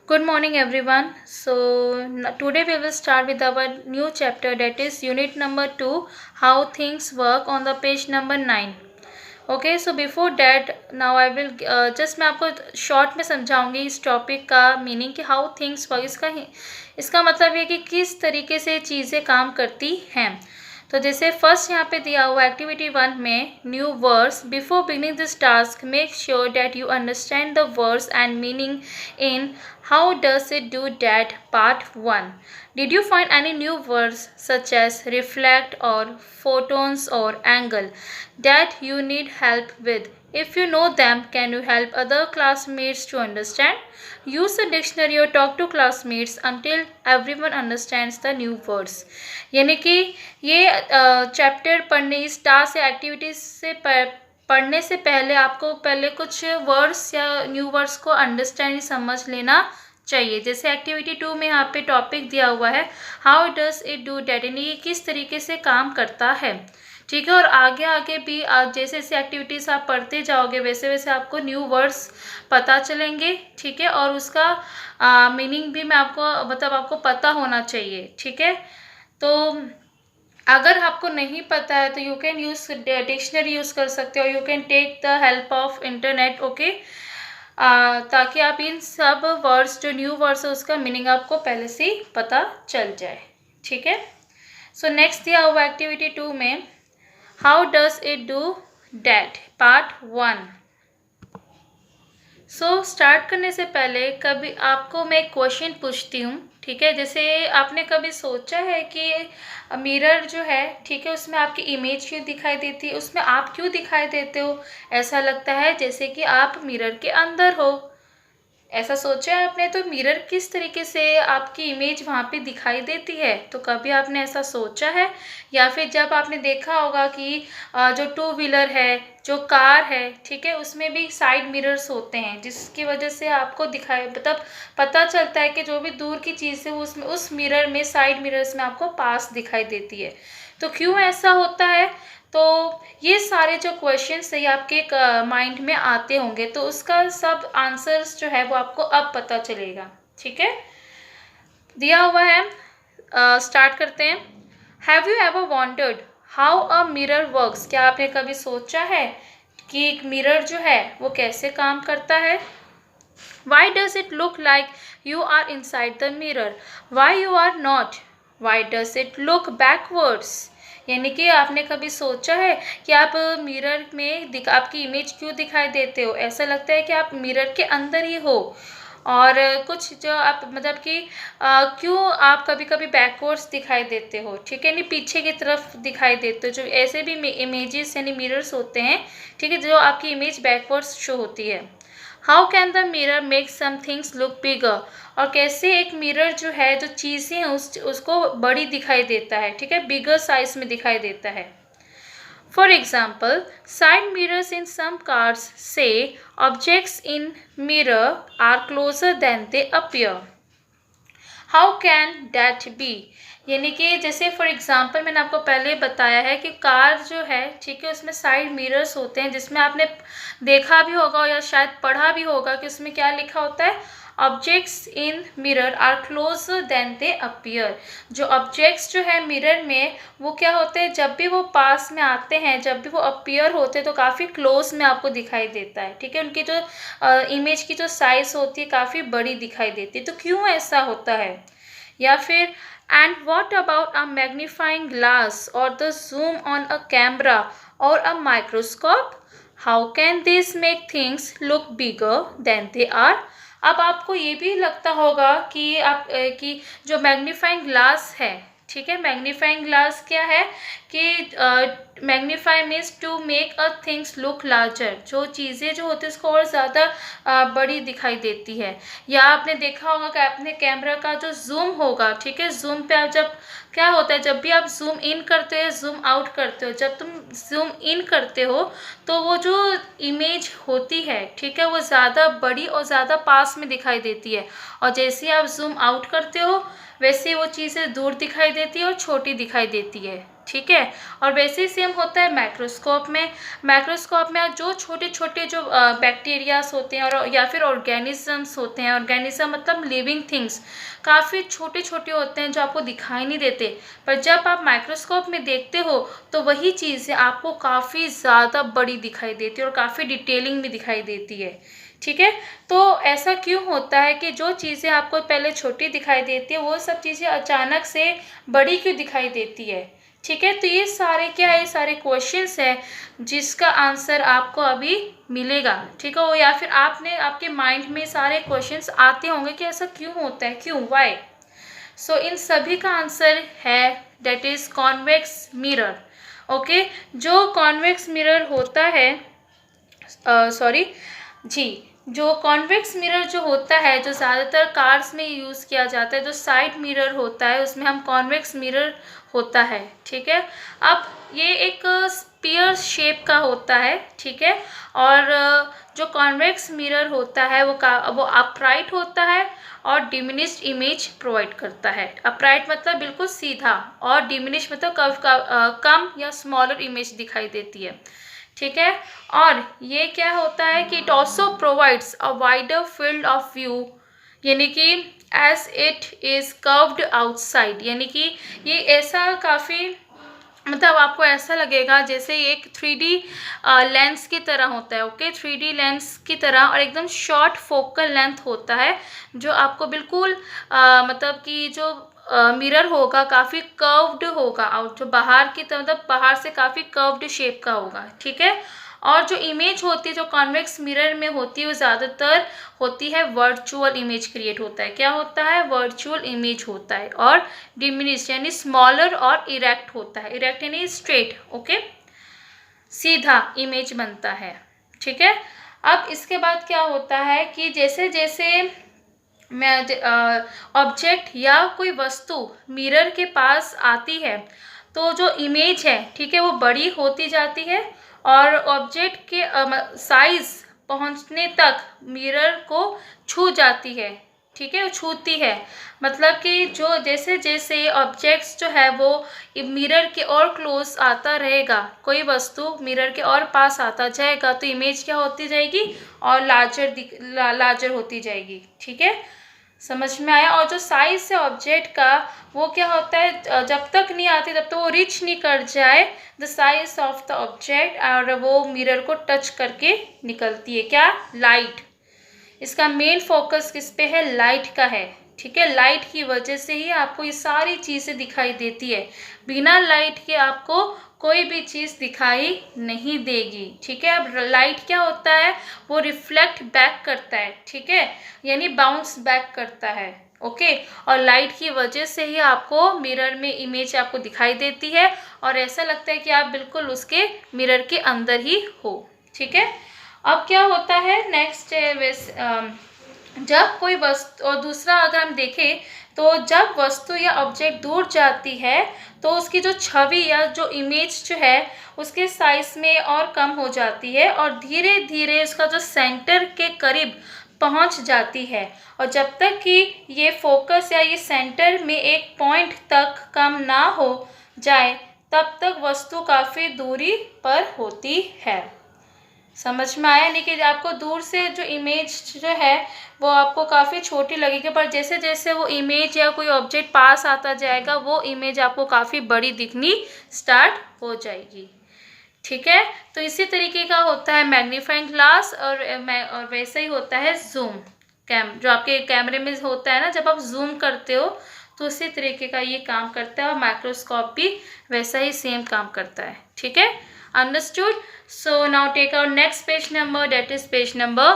Good morning, everyone. Today we will start with our new chapter, that is unit number 2, how things work, on the page number 9. Okay, so before that, now I will just मैं आपको short में समझाऊंगी इस topic का meaning कि how things work. इसका मतलब ये कि किस तरीके से चीज़ें काम करती हैं। तो जैसे फर्स्ट यहाँ पे दिया हुआ एक्टिविटी 1 में new words. Before beginning this task make sure that you understand the words and meaning in how does it do that part 1. Did you find any new words such as reflect or photons or angle that you need help with? If you know them, can you help other classmates to understand? Use a dictionary or talk to classmates until everyone understands the new words. यानी कि ये chapter पढ़ने इस task या activities से पढ़ने से पहले आपको पहले कुछ वर्ड्स या न्यू वर्ड्स को अंडरस्टैंड समझ लेना चाहिए। जैसे एक्टिविटी 2 में यहाँ पे टॉपिक दिया हुआ है how does it do that, यानी ये किस तरीके से काम करता है। ठीक है, और आगे आगे भी जैसे जैसे एक्टिविटीज आप पढ़ते जाओगे वैसे वैसे आपको न्यू वर्ड्स पता चलेंगे। ठीक है, और उसका मीनिंग भी मैं आपको पता होना चाहिए। ठीक है, तो अगर आपको नहीं पता है तो you can use dictionary use कर सकते हो, you can take the help of internet. Okay, ताकि आप इन सब वर्ड्स जो न्यू वर्ड्स है उसका मीनिंग आपको पहले से ही पता चल जाए। ठीक है, सो नेक्स्ट दिया हुआ एक्टिविटी 2 में how does it do that part 1। So start करने से पहले कभी आपको मैं एक क्वेश्चन पूछती हूँ। ठीक है, जैसे आपने कभी सोचा है कि मिरर जो है, ठीक है, उसमें आपकी इमेज क्यों दिखाई देती है, उसमें आप क्यों दिखाई देते हो? ऐसा लगता है जैसे कि आप मिरर के अंदर हो। ऐसा सोचा है आपने? तो मिरर किस तरीके से आपकी इमेज वहाँ पे दिखाई देती है, तो कभी आपने ऐसा सोचा है? या फिर जब आपने देखा होगा कि जो टू व्हीलर है, जो कार है, ठीक है, उसमें भी साइड मिरर्स होते हैं जिसकी वजह से आपको दिखाई मतलब पता चलता है कि जो भी दूर की चीज़ है उसमें उस मिरर में साइड मिरर्स में आपको पास दिखाई देती है। तो क्यों ऐसा होता है? तो ये सारे जो क्वेश्चंस है आपके माइंड में आते होंगे, तो उसका सब आंसर्स जो है वो आपको अब पता चलेगा। ठीक है, दिया हुआ है, स्टार्ट करते हैं। Have you ever wondered how a mirror works? क्या आपने कभी सोचा है कि एक मिरर जो है वो कैसे काम करता है? Why does it look like you are inside the mirror? Why you are not? Why does it look backwards? यानी कि आपने कभी सोचा है कि आप मिरर में आपकी इमेज क्यों दिखाई देते हो? ऐसा लगता है कि आप मिरर के अंदर ही हो। और कुछ जो आप मतलब कि क्यों आप कभी कभी बैकवर्ड्स दिखाई देते हो? ठीक है, यानी पीछे की तरफ दिखाई देते हो। जो ऐसे भी इमेजेस यानी मिरर्स होते हैं, ठीक है, जो आपकी इमेज बैकवर्ड्स शो होती है। How can the mirror make some things look bigger? और कैसे एक मिरर जो है जो चीज़ें हैं उसको बड़ी दिखाई देता है, ठीक है, बिगर साइज में दिखाई देता है। For example, side mirrors in some cars से objects in mirror are closer than they appear. How can that be? यानी कि जैसे फॉर एग्जांपल मैंने आपको पहले बताया है कि कार जो है, ठीक है, उसमें साइड मिरर्स होते हैं जिसमें आपने देखा भी होगा या शायद पढ़ा भी होगा कि उसमें क्या लिखा होता है, objects in mirror are closer than they appear. जो ऑब्जेक्ट्स जो है मिरर में वो क्या होते हैं, जब भी वो पास में आते हैं, जब भी वो अपीयर होते हैं तो काफ़ी क्लोज में आपको दिखाई देता है। ठीक है, उनकी जो इमेज की जो साइज होती है काफ़ी बड़ी दिखाई देती है। तो क्यों ऐसा होता है? या फिर and what about a magnifying glass और the zoom on a camera और a microscope? How can this make things look bigger than they are? अब आपको ये भी लगता होगा कि कि जो मैग्नीफाइंग ग्लास है, ठीक है, मैग्नीफाइंग ग्लास क्या है कि magnify means to make a things look larger. जो चीज़ें जो होती है उसको और ज़्यादा बड़ी दिखाई देती है। या आपने देखा होगा कि अपने कैमरा का जो जूम होगा, ठीक है, जूम पे आप जब क्या होता है, जब भी आप जूम इन करते हो जूम आउट करते हो, जब तुम जूम इन करते हो तो वो जो इमेज होती है, ठीक है, वो ज़्यादा बड़ी और ज़्यादा पास में दिखाई देती है। और जैसे आप जूम आउट करते हो वैसे वो चीज़ें दूर दिखाई देती है और छोटी दिखाई देती है। ठीक है। और वैसे ही सेम होता है माइक्रोस्कोप में। माइक्रोस्कोप में जो छोटे छोटे जो बैक्टीरियाज होते हैं और या फिर ऑर्गेनिजम्स होते हैं, ऑर्गेनिज्म मतलब लिविंग थिंग्स, काफ़ी छोटे छोटे होते हैं जो आपको दिखाई नहीं देते, पर जब आप माइक्रोस्कोप में देखते हो तो वही चीज़ें आपको काफ़ी ज़्यादा बड़ी दिखाई देती है और काफ़ी डिटेलिंग में दिखाई देती है, ठीक है। तो ऐसा क्यों होता है कि जो चीज़ें आपको पहले छोटी दिखाई देती है वो सब चीज़ें अचानक से बड़ी क्यों दिखाई देती है, ठीक है। तो ये सारे क्या है, ये सारे क्वेश्चंस है जिसका आंसर आपको अभी मिलेगा, ठीक है। या फिर आपने आपके माइंड में सारे क्वेश्चंस आते होंगे कि ऐसा क्यों होता है, क्यों, वाई। सो इन सभी का आंसर है that is convex mirror. Okay, जो कॉन्वेक्स मिरर होता है, सॉरी जी, जो कॉन्वेक्स मिरर जो होता है, जो ज़्यादातर कार्स में यूज़ किया जाता है, जो साइड मिरर होता है उसमें हम कॉन्वेक्स मिरर होता है, ठीक है। अब ये एक स्पीयर शेप का होता है, ठीक है। और जो कॉन्वेक्स मिरर होता है वो अपराइट होता है और डिमिनिश्ड इमेज प्रोवाइड करता है। अपराइट मतलब बिल्कुल सीधा और डिमिनिश मतलब कम या स्मॉलर इमेज दिखाई देती है, ठीक है। और ये क्या होता है कि it also provides a wider field of view, यानी कि as it is curved outside, यानी कि ये ऐसा काफ़ी मतलब आपको ऐसा लगेगा जैसे एक 3D लेंस की तरह होता है, ओके, 3D लेंस की तरह, और एकदम शॉर्ट फोकल लेंथ होता है जो आपको बिल्कुल मतलब कि जो मिरर होगा काफ़ी कर्व्ड होगा, और जो बाहर की तरह मतलब बाहर से काफ़ी कर्व्ड शेप का होगा, ठीक है। और जो इमेज होती है जो कॉन्वेक्स मिरर में होती है वो ज़्यादातर होती है वर्चुअल इमेज क्रिएट होता है। क्या होता है? वर्चुअल इमेज होता है। और डिमिनिश यानी स्मॉलर और इरेक्ट होता है। इरेक्ट यानी स्ट्रेट, ओके, सीधा इमेज बनता है, ठीक है। अब इसके बाद क्या होता है कि जैसे जैसे ऑब्जेक्ट या कोई वस्तु मिरर के पास आती है तो जो इमेज है, ठीक है, वो बड़ी होती जाती है और ऑब्जेक्ट के साइज पहुंचने तक मिरर को छू जाती है, ठीक है, वो छूती है। मतलब कि जो जैसे जैसे ऑब्जेक्ट्स जो है वो मिरर के और क्लोज आता रहेगा, कोई वस्तु मिरर के और पास आता जाएगा तो इमेज क्या होती जाएगी और लार्जर होती जाएगी, ठीक है, समझ में आया। और जो साइज है ऑब्जेक्ट का वो क्या होता है, जब तक नहीं आती तब तक वो रीच नहीं कर जाए the size of the object, और वो मिरर को टच करके निकलती है क्या, लाइट। इसका मेन फोकस किस पे है, लाइट का है, ठीक है। लाइट की वजह से ही आपको ये सारी चीज़ें दिखाई देती है, बिना लाइट के आपको कोई भी चीज़ दिखाई नहीं देगी, ठीक है। अब लाइट क्या होता है, वो रिफ्लेक्ट बैक करता है, ठीक है, यानी बाउंस बैक करता है, ओके। और लाइट की वजह से ही आपको मिरर में इमेज आपको दिखाई देती है और ऐसा लगता है कि आप बिल्कुल उसके मिरर के अंदर ही हो, ठीक है। अब क्या होता है नेक्स्ट, जब कोई वस्तु, और दूसरा अगर हम देखें तो जब वस्तु या ऑब्जेक्ट दूर जाती है तो उसकी जो छवि या जो इमेज जो है उसके साइज में और कम हो जाती है और धीरे धीरे उसका जो सेंटर के करीब पहुंच जाती है। और जब तक कि ये फोकस या ये सेंटर में एक पॉइंट तक कम ना हो जाए तब तक वस्तु काफ़ी दूरी पर होती है। समझ में आया? नहीं कि आपको दूर से जो इमेज जो है वो आपको काफ़ी छोटी लगेगी, पर जैसे जैसे वो इमेज या कोई ऑब्जेक्ट पास आता जाएगा वो इमेज आपको काफ़ी बड़ी दिखनी स्टार्ट हो जाएगी, ठीक है। तो इसी तरीके का होता है मैग्नीफाइंग ग्लास और वैसे ही होता है जूम जो आपके कैमरे में होता है ना, जब आप जूम करते हो तो उसी तरीके का ये काम करता है और माइक्रोस्कोप भी वैसा ही सेम काम करता है, ठीक है। Understood? So now take our next page number, that is page number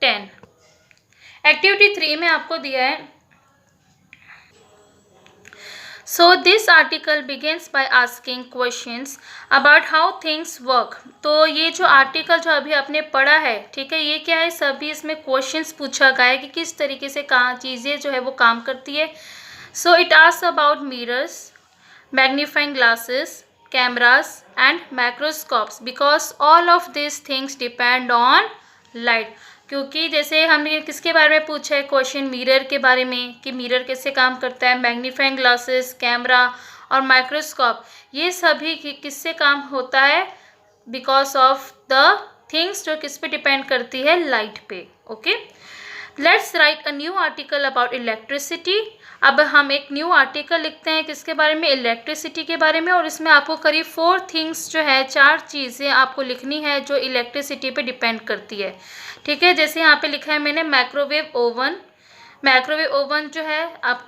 10। Activity 3 में आपको दिया है, So this article begins by asking questions about how things work। तो ये जो आर्टिकल जो अभी आपने पढ़ा है, ठीक है, ये क्या है, सभी इसमें क्वेश्चंस पूछा गया है कि किस तरीके से कहाँ चीज़ें जो है वो काम करती है। So it asks about mirrors, magnifying glasses, cameras and microscopes because all of these things depend on light। क्योंकि जैसे हमने किसके बारे में पूछा है क्वेश्चन, मिरर के बारे में कि मिरर कैसे काम करता है, मैग्नीफाइंग ग्लासेस, कैमरा और माइक्रोस्कोप, ये सभी किससे काम होता है? बिकॉज ऑफ द थिंग्स जो किस पे डिपेंड करती है? लाइट पे। Okay, let's write a new article about electricity. अब हम एक न्यू आर्टिकल लिखते हैं किसके बारे में? इलेक्ट्रिसिटी के बारे में। और इसमें आपको करीब 4 थिंग्स जो है, 4 चीज़ें आपको लिखनी है जो इलेक्ट्रिसिटी पे डिपेंड करती है। ठीक है, जैसे यहाँ पे लिखा है मैंने माइक्रोवेव ओवन। माइक्रोवेव ओवन जो है आप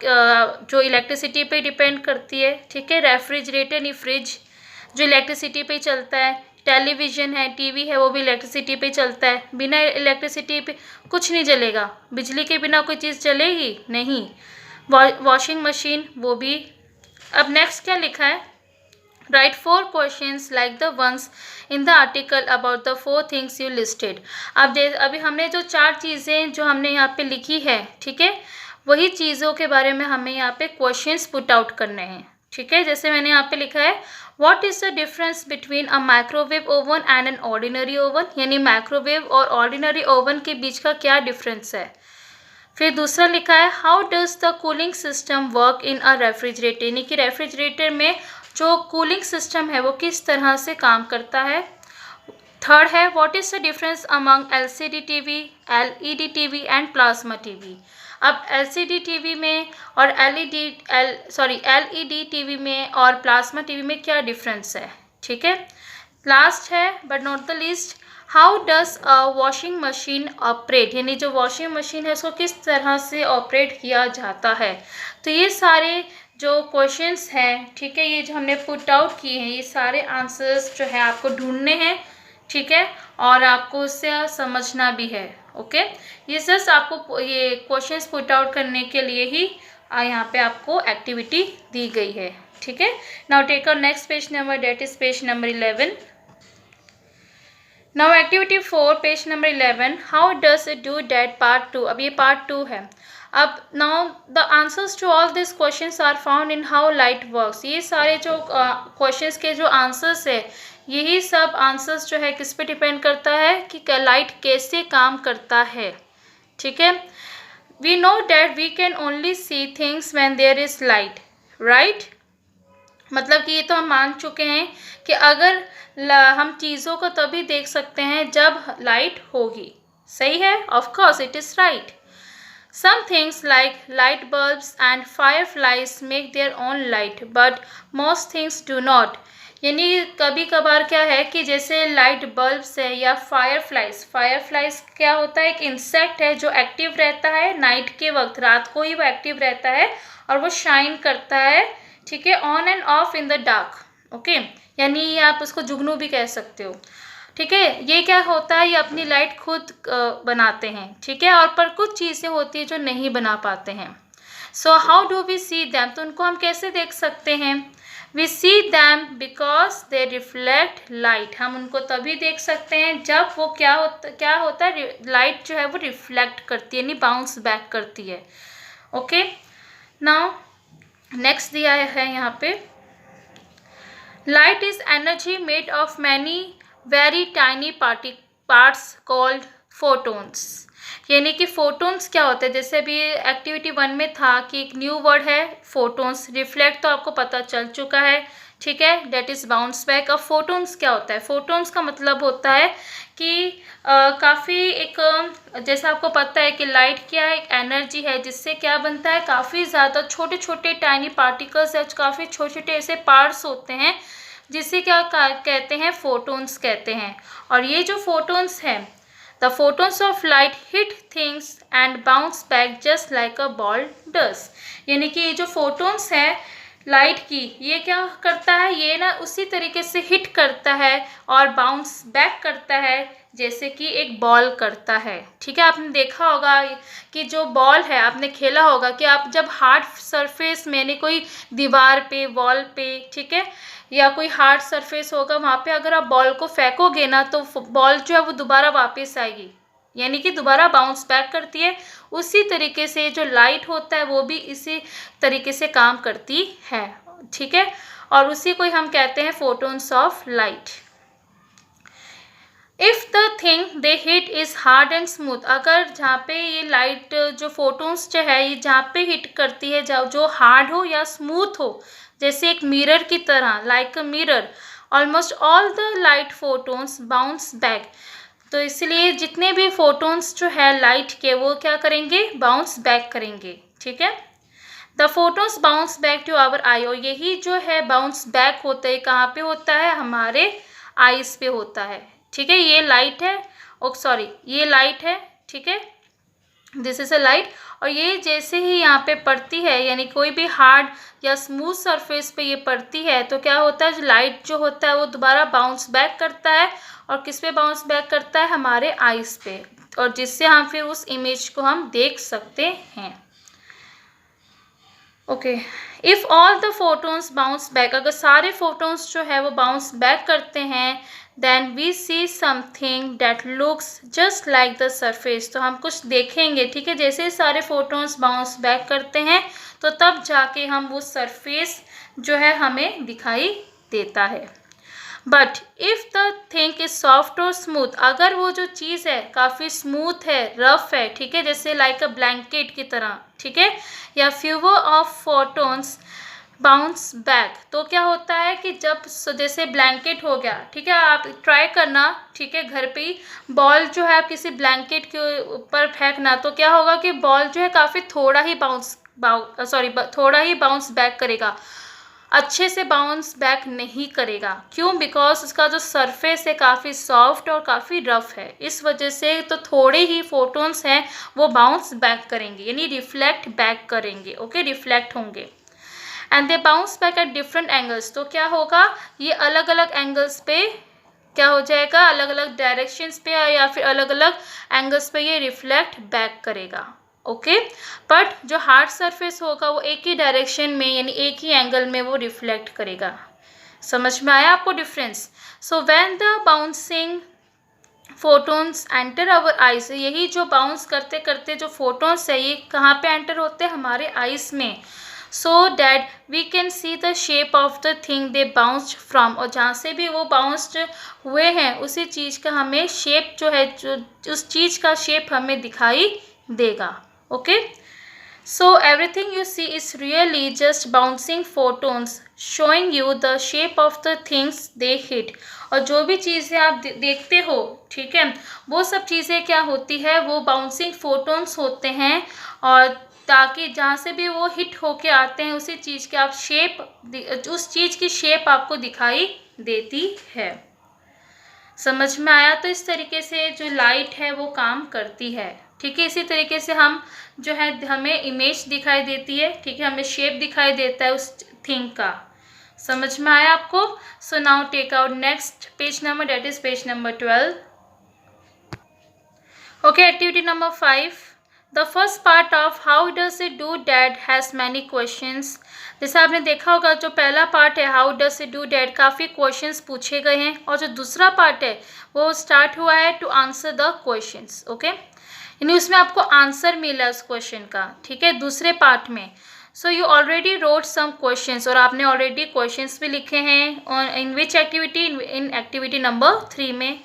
जो इलेक्ट्रिसिटी पे डिपेंड करती है। ठीक है, रेफ्रिजरेटर यानी फ्रिज जो इलेक्ट्रिसिटी पे चलता है। टेलीविज़न है, टीवी है, वो भी इलेक्ट्रिसिटी पे चलता है। बिना इलेक्ट्रिसिटी पे कुछ नहीं चलेगा। बिजली के बिना कोई चीज़ चलेगी नहीं। वॉशिंग मशीन वो भी। अब नेक्स्ट क्या लिखा है? Write 4 questions like the ones in the article about the 4 things you listed. अब अभी हमने जो 4 चीज़ें जो हमने यहाँ पे लिखी है, ठीक है, वही चीज़ों के बारे में हमें यहाँ पे क्वेश्चंस पुट आउट करने हैं। ठीक है, जैसे मैंने यहाँ पे लिखा है what is the difference between a microwave oven and an ordinary oven, यानी माइक्रोवेव और ऑर्डिनरी ओवन के बीच का क्या डिफरेंस है। फिर दूसरा लिखा है how does the cooling system work in a refrigerator, यानी कि रेफ्रिजरेटर में जो कूलिंग सिस्टम है वो किस तरह से काम करता है। थर्ड है what is the difference among LCD TV, LED TV and plasma TV. अब एलसीडी टीवी में और एलईडी टीवी में और प्लाज्मा टीवी में क्या डिफरेंस है। ठीक है, लास्ट है but not the least, how does a washing machine operate, यानी जो वॉशिंग मशीन है उसको किस तरह से ऑपरेट किया जाता है। तो ये सारे जो क्वेश्चंस हैं, ठीक है, ये जो हमने पुट आउट किए हैं, ये सारे आंसर्स जो है आपको ढूंढने हैं। ठीक है, और आपको उससे समझना भी है। ओके, ये जस्ट आपको ये क्वेश्चंस पुट आउट करने के लिए ही यहाँ पे आपको एक्टिविटी दी गई है। ठीक है, now take a next page number, that is page number 11। Now activity 4 page number 11, how does it do that part 2। अब ये पार्ट 2 है। अब now the answers to all this questions are found in how light works. ये सारे जो questions के जो answers है, यही सब आंसर्स जो है किस पे डिपेंड करता है कि लाइट कैसे काम करता है। ठीक है, we know that we can only see things when there is light, right. मतलब कि ये तो हम मान चुके हैं कि अगर हम चीज़ों को तभी देख सकते हैं जब लाइट होगी। सही है, of course it is right. Some things like light bulbs and fireflies make their own light, but most things do not. यानी कभी कभार क्या है कि जैसे लाइट बल्ब्स है या फायरफ्लाइज क्या होता है? एक इंसेक्ट है जो एक्टिव रहता है नाइट के वक्त, रात को ही वो एक्टिव रहता है और वो शाइन करता है। ठीक है, on end of in the dark. Okay, यानी आप उसको जुगनू भी कह सकते हो। ठीक है, ये क्या होता है? ये अपनी लाइट खुद बनाते हैं। ठीक है, और पर कुछ चीज़ें होती है जो नहीं बना पाते हैं। So how do we see them, तो उनको हम कैसे देख सकते हैं? We see them because they reflect light. हम उनको तभी देख सकते हैं जब वो क्या होता है, लाइट जो है वो रिफ्लेक्ट करती है, यानी बाउंस बैक करती है। ओके, नाउ नेक्स्ट दिया है यहाँ पे, light is energy made of many very tiny parts called photons. यानी कि फोटोन्स क्या होते हैं? जैसे अभी एक्टिविटी 1 में था कि एक न्यू वर्ड है फोटोन्स। रिफ्लेक्ट तो आपको पता चल चुका है। ठीक है, डेट इज़ बाउंस बैक। अब फोटोन्स क्या होता है? फोटोन्स का मतलब होता है कि काफ़ी एक जैसा आपको पता है कि लाइट क्या है? एक एनर्जी है जिससे क्या बनता है? काफ़ी ज़्यादा छोटे छोटे टाइनी पार्टिकल्स है, काफ़ी छोटे छोटे ऐसे पार्ट्स होते हैं जिसे क्या कहते हैं? फोटोन्स कहते हैं। और ये जो फोटोन्स हैं, the photons of light hit things and bounce back just like a ball does. यानी कि ये जो फोटोन्स हैं लाइट की, ये क्या करता है? ये ना उसी तरीके से हिट करता है और बाउंस बैक करता है जैसे कि एक बॉल करता है। ठीक है, आपने देखा होगा कि जो बॉल है, आपने खेला होगा कि आप जब हार्ड सरफेस में, यानी कोई दीवार पे, वॉल पे, ठीक है, या कोई हार्ड सरफेस होगा, वहाँ पे अगर आप बॉल को फेंकोगे ना तो बॉल जो है वो दोबारा वापस आएगी, यानी कि दोबारा बाउंस बैक करती है। उसी तरीके से जो लाइट होता है वो भी इसी तरीके से काम करती है। ठीक है, और उसी को हम कहते हैं photons of light. If the thing they hit is hard and smooth, अगर जहाँ पे ये लाइट जो फोटोन्स जो है ये जहाँ पे हिट करती है, जो हार्ड हो या स्मूथ हो, जैसे एक मिरर की तरह, like a mirror, almost all the light photons bounce back. तो इसलिए जितने भी फोटोन्स जो है लाइट के, वो क्या करेंगे, बाउंस बैक करेंगे, ठीक है। The photons bounce back to our eye, और यही जो है बाउंस बैक होता है, कहाँ पे होता है, हमारे आईज पे होता है, ठीक है। ये लाइट है, ओ सॉरी, ये लाइट है, ठीक है, दिस इज अ लाइट। और ये जैसे ही यहाँ पे पड़ती है, यानी कोई भी हार्ड या स्मूथ सरफेस पे ये पड़ती है, तो क्या होता है, जो लाइट जो होता है वो दोबारा बाउंस बैक करता है, और किस पे बाउंस बैक करता है, हमारे आईज पे, और जिससे हम फिर उस इमेज को हम देख सकते हैं। Okay, if all the photons bounce back, अगर सारे फोटोन्स जो है वो बाउंस बैक करते हैं, then we see something that looks just like the surface, तो हम कुछ देखेंगे, ठीक है। जैसे सारे फोटोन्स बाउंस बैक करते हैं, तो तब जाके हम वो सरफेस जो है हमें दिखाई देता है। But if the thing is soft और स्मूथ, अगर वो जो चीज़ है काफ़ी स्मूथ है, रफ है, ठीक है, जैसे लाइक अ ब्लैंकेट की तरह, ठीक है, या fewer of photons bounce back, तो क्या होता है कि जब जैसे ब्लैंकेट हो गया, ठीक है, आप ट्राई करना, ठीक है, घर पे ही बॉल जो है आप किसी ब्लैंकेट के ऊपर फेंकना, तो क्या होगा कि बॉल जो है काफ़ी थोड़ा ही थोड़ा ही बाउंस बैक करेगा, अच्छे से बाउंस बैक नहीं करेगा। क्यों? बिकॉज उसका जो सरफेस है काफ़ी सॉफ्ट और काफ़ी रफ है, इस वजह से तो थोड़े ही फोटोन्स हैं वो बाउंस बैक करेंगे, यानी रिफ्लेक्ट बैक करेंगे, ओके, रिफ्लेक्ट होंगे। And they bounce back at different angles, तो क्या होगा, ये अलग अलग एंगल्स पे क्या हो जाएगा, अलग अलग डायरेक्शंस पे या फिर अलग अलग एंगल्स पे ये रिफ्लेक्ट बैक करेगा, ओके। बट जो हार्ड सरफेस होगा वो एक ही डायरेक्शन में, यानी एक ही एंगल में वो रिफ्लेक्ट करेगा। समझ में आया आपको difference? So when the bouncing photons enter our eyes, यही जो बाउंस करते करते जो फोटोन्स है ये कहाँ पे एंटर होते हैं, हमारे आइज में, so that we can see the shape of the thing they bounced from, और जहाँ से भी वो बाउंस्ड हुए हैं उसी चीज़ का हमें शेप जो है, जो उस चीज़ का शेप हमें दिखाई देगा, okay. So everything you see is really just bouncing photons showing you the shape of the things they hit, और जो भी चीज़ें आप देखते हो, ठीक है, वो सब चीज़ें क्या होती है, वो बाउंसिंग फोटोन्स होते हैं, और ताकि जहाँ से भी वो हिट होके आते हैं उसी चीज़ के आप शेप, उस चीज़ की शेप आपको दिखाई देती है। समझ में आया? तो इस तरीके से जो लाइट है वो काम करती है, ठीक है। इसी तरीके से हम जो है हमें इमेज दिखाई देती है, ठीक है, हमें शेप दिखाई देता है उस थिंग का। समझ में आया आपको? So now take out next page number, that is page number 12। Okay, activity number 5। The first part of how does it do that has many questions. जैसे आपने देखा होगा जो पहला पार्ट है how does it do that, काफ़ी questions पूछे गए हैं, और जो दूसरा पार्ट है वो स्टार्ट हुआ है to answer the questions, okay, यानी उसमें आपको आंसर मिला उस क्वेश्चन का, ठीक है, दूसरे पार्ट में। So you already wrote some questions, और आपने ऑलरेडी क्वेश्चंस भी लिखे हैं, और in which activity, in activity number 3 में।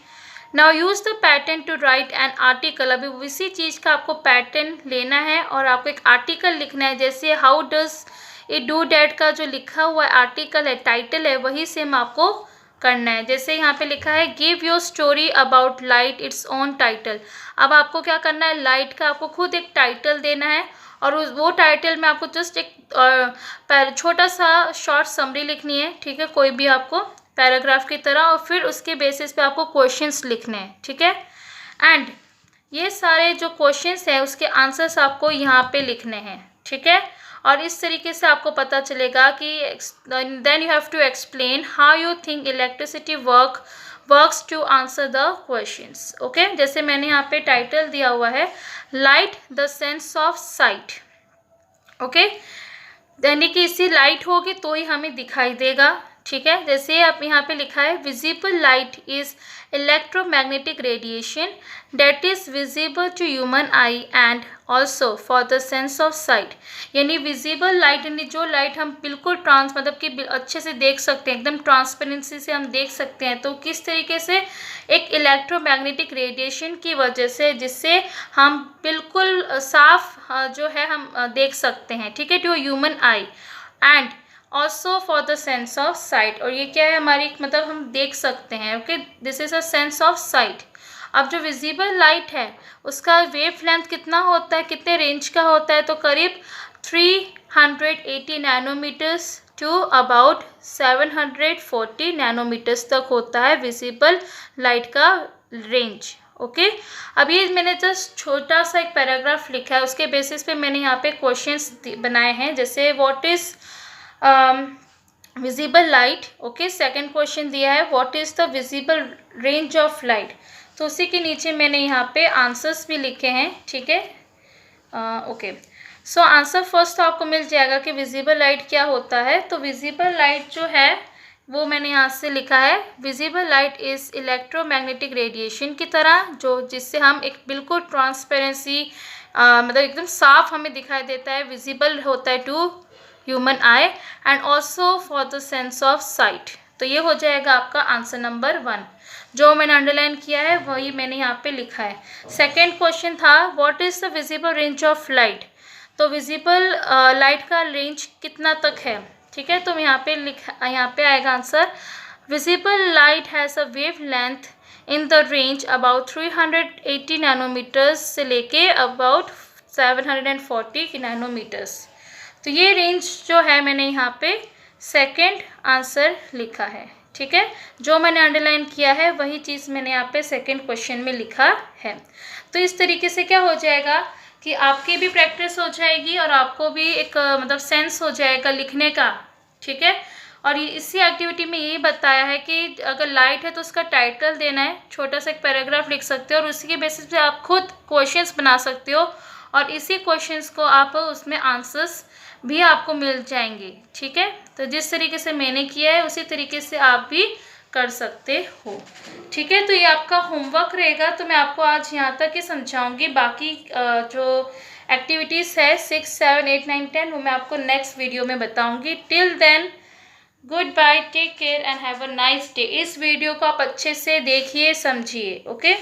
Now use the pattern to write an article, अभी इसी चीज़ का आपको पैटर्न लेना है और आपको एक आर्टिकल लिखना है। जैसे how does it do that का जो लिखा हुआ आर्टिकल है, टाइटल है, वही सेम आपको करना है। जैसे यहाँ पे लिखा है give your story about light its own title. अब आपको क्या करना है, लाइट का आपको खुद एक टाइटल देना है, और वो टाइटल में आपको जस्ट एक छोटा सा शॉर्ट समरी लिखनी है, ठीक है, कोई भी आपको पैराग्राफ की तरह, और फिर उसके बेसिस पे आपको क्वेश्चंस लिखने हैं, ठीक है। एंड ये सारे जो क्वेश्चंस हैं उसके आंसर्स आपको यहाँ पे लिखने हैं, ठीक है। और इस तरीके से आपको पता चलेगा कि then you have to explain how you think electricity works to answer the questions, okay. जैसे मैंने यहाँ पे टाइटल दिया हुआ है light the sense of sight, okay, यानी कि इसी लाइट होगी तो ही हमें दिखाई देगा, ठीक है। जैसे आप यहाँ पे लिखा है visible light is electromagnetic radiation that is visible to human eye and also for the sense of sight, यानी विजिबल लाइट, यानी जो लाइट हम बिल्कुल मतलब कि अच्छे से देख सकते हैं, एकदम ट्रांसपेरेंसी से हम देख सकते हैं, तो किस तरीके से, एक इलेक्ट्रोमैग्नेटिक रेडिएशन की वजह से, जिससे हम बिल्कुल साफ जो है हम देख सकते हैं, ठीक है, to human eye, and also for the sense of sight, और ये क्या है हमारी, मतलब हम देख सकते हैं, okay, this is a sense of site. अब जो विजिबल लाइट है उसका वेव लेंथ कितना होता है, कितने रेंज का होता है, तो करीब 380 नैनोमीटर्स टू अबाउट 740 नैनोमीटर्स तक होता है विजिबल लाइट का रेंज। ओके, अब ये मैंने जस्ट छोटा सा एक पैराग्राफ लिखा है, उसके बेसिस पे मैंने यहाँ पे क्वेश्चंस बनाए हैं, जैसे what is visible light. Okay, second question दिया है what is the visible range of light, तो उसी के नीचे मैंने यहाँ पे आंसर्स भी लिखे हैं, ठीक है। ओके, सो आंसर फर्स्ट तो आपको मिल जाएगा कि विजिबल लाइट क्या होता है। तो विजिबल लाइट जो है वो मैंने यहाँ से लिखा है, visible light is electromagnetic radiation की तरह, जो जिससे हम एक बिल्कुल ट्रांसपेरेंसी मतलब एकदम साफ हमें दिखाई देता है, विजिबल होता है to human eye and also for the sense of sight. तो ये हो जाएगा आपका आंसर नंबर 1। जो मैंने अंडरलाइन किया है वही मैंने यहाँ पे लिखा है। सेकेंड क्वेश्चन था what is the visible range of light, तो विजिबल लाइट का रेंज कितना तक है, ठीक है। तो यहाँ पे आएगा answer, visible light has a wavelength in the range about 380 nanometres से लेके अबाउट 740 नैनोमीटर्स। तो ये रेंज जो है मैंने यहाँ पे सेकंड आंसर लिखा है, ठीक है। जो मैंने अंडरलाइन किया है वही चीज़ मैंने यहाँ पे सेकंड क्वेश्चन में लिखा है। तो इस तरीके से क्या हो जाएगा कि आपकी भी प्रैक्टिस हो जाएगी और आपको भी एक मतलब सेंस हो जाएगा लिखने का, ठीक है। और ये इसी एक्टिविटी में यही बताया है कि अगर लाइट है तो उसका टाइटल देना है, छोटा सा एक पैराग्राफ लिख सकते हो और उसी के बेसिस पे आप खुद क्वेश्चंस बना सकते हो और इसी क्वेश्चंस को आप उसमें आंसर्स भी आपको मिल जाएंगे, ठीक है। तो जिस तरीके से मैंने किया है उसी तरीके से आप भी कर सकते हो, ठीक है। तो ये आपका होमवर्क रहेगा, तो मैं आपको आज यहाँ तक ही समझाऊंगी, बाकी जो एक्टिविटीज़ है 6, 7, 8, 9, 10 वो मैं आपको नेक्स्ट वीडियो में बताऊंगी। Till then good bye, take care and have a nice day. इस वीडियो को आप अच्छे से देखिए, समझिए, ओके।